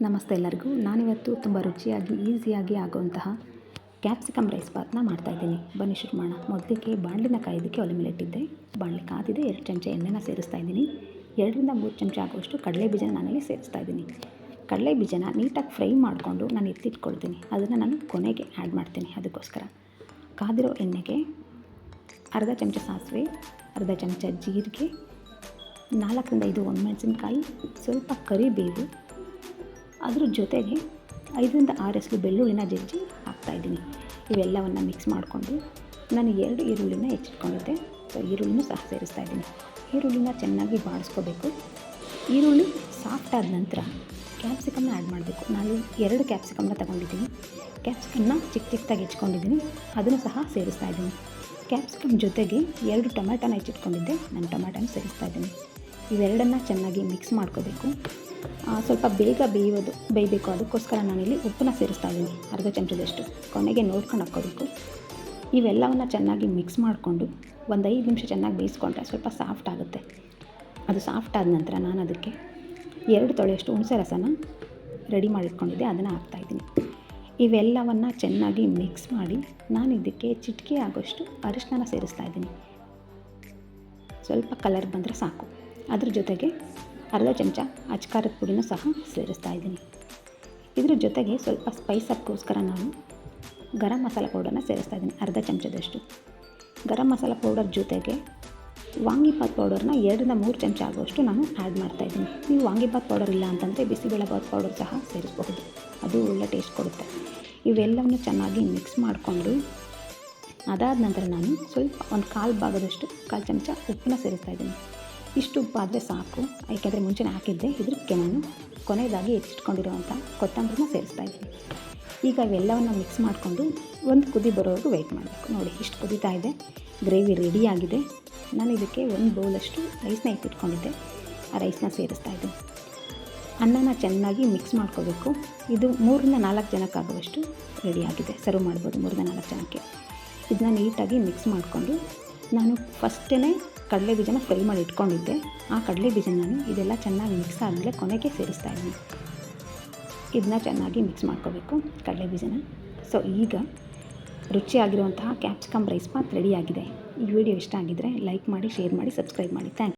ನಮಸ್ತೆ ಎಲ್ಲರಿಗೂ. ನಾನಿವತ್ತು ತುಂಬ ರುಚಿಯಾಗಿ ಈಸಿಯಾಗಿ ಆಗುವಂತಹ ಕ್ಯಾಪ್ಸಿಕಮ್ ರೈಸ್ ಬಾತ್ನ ಮಾಡ್ತಾಯಿದ್ದೀನಿ. ಬನ್ನಿ ಶುರು ಮಾಡೋಣ. ಮೊದಲಿಗೆ ಬಾಣಲಿನ ಕಾಯೋದಕ್ಕೆ ಒಲೆ ಮೇಲೆ ಇಟ್ಟಿದ್ದೆ. ಬಾಣಲಿ ಕಾದಿದೆ. 2 ಚಮಚ ಎಣ್ಣೆನ ಸೇರಿಸ್ತಾ ಇದ್ದೀನಿ. 2ರಿಂದ 3 ಚಮಚ ಆಗುವಷ್ಟು ಕಡಲೆ ಬೀಜನ ನಾನಲ್ಲಿ ಸೇರಿಸ್ತಾ ಇದ್ದೀನಿ. ಕಡಲೆ ಬೀಜನ ನೀಟಾಗಿ ಫ್ರೈ ಮಾಡಿಕೊಂಡು ನಾನು ಎತ್ತಿಟ್ಕೊಳ್ತೀನಿ. ಅದನ್ನು ನಾನು ಕೊನೆಗೆ ಆ್ಯಡ್ ಮಾಡ್ತೀನಿ. ಅದಕ್ಕೋಸ್ಕರ ಕಾದಿರೋ ಎಣ್ಣೆಗೆ ಅರ್ಧ ಚಮಚ ಸಾಸಿವೆ, ಅರ್ಧ ಚಮಚ ಜೀರಿಗೆ, 4ರಿಂದ 5 ಒಣಮೆಣಸಿನ್ಕಾಯಿ, ಸ್ವಲ್ಪ ಕರಿಬೇವು, ಅದ್ರ ಜೊತೆಗೆ 5ರಿಂದ 6 ಎಸಳು ಬೆಳ್ಳುಳ್ಳಿನ ಜಜ್ಜಿ ಹಾಕ್ತಾಯಿದ್ದೀನಿ. ಇವೆಲ್ಲವನ್ನು ಮಿಕ್ಸ್ ಮಾಡಿಕೊಂಡು ನಾನು 2 ಈರುಳ್ಳಿನ ಹೆಚ್ಚಿಟ್ಕೊಂಡಿದ್ದೆ. ಸೊ ಈರುಳ್ಳಿನೂ ಸಹ ಸೇರಿಸ್ತಾ ಇದ್ದೀನಿ. ಈರುಳ್ಳಿನ ಚೆನ್ನಾಗಿ ಬಾಡಿಸ್ಕೋಬೇಕು. ಈರುಳ್ಳಿ ಸಾಫ್ಟ್ ಆದ ನಂತರ ಕ್ಯಾಪ್ಸಿಕಮ್ನ ಆ್ಯಡ್ ಮಾಡಬೇಕು. ನಾನು 2 ಕ್ಯಾಪ್ಸಿಕಮ್ನ ತೊಗೊಂಡಿದ್ದೀನಿ. ಕ್ಯಾಪ್ಸಿಕಮ್ನ ಚಿಕ್ಕದಾಗಿ ಹೆಚ್ಕೊಂಡಿದ್ದೀನಿ. ಅದನ್ನು ಸಹ ಸೇರಿಸ್ತಾ ಇದ್ದೀನಿ. ಕ್ಯಾಪ್ಸಿಕಮ್ ಜೊತೆಗೆ 2 ಟೊಮ್ಯಾಟೋನ ಹೆಚ್ಚಿಟ್ಕೊಂಡಿದ್ದೆ. ನಾನು ಟೊಮ್ಯಾಟೋನ ಸೇರಿಸ್ತಾ ಇದ್ದೀನಿ. ಇವೆರಡನ್ನು ಚೆನ್ನಾಗಿ ಮಿಕ್ಸ್ ಮಾಡ್ಕೋಬೇಕು. ಸ್ವಲ್ಪ ಬೇಗ ಬೇಯಬೇಕು. ಅದಕ್ಕೋಸ್ಕರ ನಾನಿಲ್ಲಿ ಉಪ್ಪನ್ನ ಸೇರಿಸ್ತಾ ಇದ್ದೀನಿ, ಅರ್ಧ ಚಮಚದಷ್ಟು. ಕೊನೆಗೆ ನೋಡ್ಕೊಂಡು ಹಾಕ್ಕೋಬೇಕು. ಇವೆಲ್ಲವನ್ನು ಚೆನ್ನಾಗಿ ಮಿಕ್ಸ್ ಮಾಡಿಕೊಂಡು ಒಂದು 5 ನಿಮಿಷ ಚೆನ್ನಾಗಿ ಬೇಯಿಸ್ಕೊಂಡ್ರೆ ಸ್ವಲ್ಪ ಸಾಫ್ಟ್ ಆಗುತ್ತೆ. ಅದು ಸಾಫ್ಟ್ ಆದ ನಂತರ ನಾನು ಅದಕ್ಕೆ 2 ತೊಳೆಯಷ್ಟು ಹುಣಸೆ ರಸನ ರೆಡಿ ಮಾಡಿಟ್ಕೊಂಡಿದ್ದೆ, ಅದನ್ನು ಹಾಕ್ತಾಯಿದ್ದೀನಿ. ಇವೆಲ್ಲವನ್ನು ಚೆನ್ನಾಗಿ ಮಿಕ್ಸ್ ಮಾಡಿ ನಾನು ಇದಕ್ಕೆ ಚಿಟಿಕೆ ಆಗೋಷ್ಟು ಅರಿಶಿನ ಸೇರಿಸ್ತಾ ಇದ್ದೀನಿ. ಸ್ವಲ್ಪ ಕಲರ್ ಬಂದರೆ ಸಾಕು. ಅದ್ರ ಜೊತೆಗೆ ಅರ್ಧ ಚಮಚ ಅಚ್ಕಾರದ ಪುಡಿನೂ ಸಹ ಸೇರಿಸ್ತಾ ಇದ್ದೀನಿ. ಇದ್ರ ಜೊತೆಗೆ ಸ್ವಲ್ಪ ಸ್ಪೈಸ್ ಅಪ್ಗೋಸ್ಕರ ನಾನು ಗರಂ ಮಸಾಲ ಪೌಡರ್ನ ಸೇರಿಸ್ತಾ ಇದ್ದೀನಿ, ಅರ್ಧ ಚಮಚದಷ್ಟು. ಗರಂ ಮಸಾಲ ಪೌಡರ್ ಜೊತೆಗೆ ವಾಂಗಿಬಾತ್ ಪೌಡರ್ನ 2ರಿಂದ 3 ಚಮಚ ಆಗುವಷ್ಟು ನಾನು ಆ್ಯಡ್ ಮಾಡ್ತಾಯಿದ್ದೀನಿ. ನೀವು ವಾಂಗಿಬಾತ್ ಪೌಡರ್ ಇಲ್ಲ ಅಂತಂದರೆ ಬಿಸಿಬೇಳೆಬಾತ್ ಪೌಡರ್ ಸಹ ಸೇರಿಸಬಹುದು, ಅದು ಒಳ್ಳೆ ಟೇಸ್ಟ್ ಕೊಡುತ್ತೆ. ಇವೆಲ್ಲವನ್ನು ಚೆನ್ನಾಗಿ ಮಿಕ್ಸ್ ಮಾಡಿಕೊಂಡು ಅದಾದ ನಂತರ ನಾನು ಸ್ವಲ್ಪ ಒಂದು 1/4 ಚಮಚ ಉಪ್ಪನ್ನ ಸೇರಿಸ್ತಾ ಇದ್ದೀನಿ. ಇಷ್ಟು ಉಪ್ಪಾದರೆ ಸಾಕು, ಏಕೆಂದರೆ ಮುಂಚೆನೇ ಹಾಕಿದ್ದೆ. ಇದಕ್ಕೆ ನಾನು ಕೊನೆಯದಾಗಿ ಹೆಚ್ಚಿಟ್ಕೊಂಡಿರುವಂಥ ಕೊತ್ತಂಬರಿನ ಸೇರಿಸ್ತಾ ಇದ್ದೀನಿ. ಈಗ ಇವೆಲ್ಲವನ್ನು ಮಿಕ್ಸ್ ಮಾಡಿಕೊಂಡು ಒಂದು ಕುದಿ ಬರೋವರೆಗೂ ವೆಯ್ಟ್ ಮಾಡಬೇಕು. ನೋಡಿ, ಇಷ್ಟು ಕುದೀತಾ ಇದೆ. ಗ್ರೇವಿ ರೆಡಿಯಾಗಿದೆ. ನಾನು ಇದಕ್ಕೆ 1 ಬೌಲಷ್ಟು ರೈಸ್ನ ಎತ್ತಿಟ್ಕೊಂಡಿದ್ದೆ. ಆ ರೈಸ್ನ ಸೇರಿಸ್ತಾ ಇದ್ದೀನಿ. ಅನ್ನನ ಚೆನ್ನಾಗಿ ಮಿಕ್ಸ್ ಮಾಡ್ಕೋಬೇಕು. ಇದು 3ರಿಂದ 4 ಜನಕ್ಕಾಗುವಷ್ಟು ರೆಡಿಯಾಗಿದೆ. ಸರ್ವ್ ಮಾಡ್ಬೋದು 3ರಿಂದ 4 ಜನಕ್ಕೆ. ಇದನ್ನ ನೀಟಾಗಿ ಮಿಕ್ಸ್ ಮಾಡಿಕೊಂಡು ನಾನು ಫಸ್ಟೇ ಕಡಲೆ ಬೀಜನ ಫ್ರೈ ಮಾಡಿ ಇಟ್ಕೊಂಡಿದ್ದೆ. ಆ ಕಡಲೆ ಬೀಜನ ನಾನು ಇದೆಲ್ಲ ಚೆನ್ನಾಗಿ ಮಿಕ್ಸ್ ಆದಮೇಲೆ ಕೊನೆಗೆ ಸೇರಿಸ್ತಾ ಇದ್ದೀನಿ. ಇದನ್ನ ಚೆನ್ನಾಗಿ ಮಿಕ್ಸ್ ಮಾಡ್ಕೋಬೇಕು ಕಡಲೆ ಬೀಜನ. ಸೊ ಈಗ ರುಚಿಯಾಗಿರುವಂತಹ ಕ್ಯಾಪ್ಸಿಕಮ್ ರೈಸ್ ಬಾತ್ ರೆಡಿಯಾಗಿದೆ. ಈ ವಿಡಿಯೋ ಇಷ್ಟ ಆಗಿದ್ದರೆ ಲೈಕ್ ಮಾಡಿ, ಶೇರ್ ಮಾಡಿ, ಸಬ್ಸ್ಕ್ರೈಬ್ ಮಾಡಿ. ಥ್ಯಾಂಕ್ಸ್.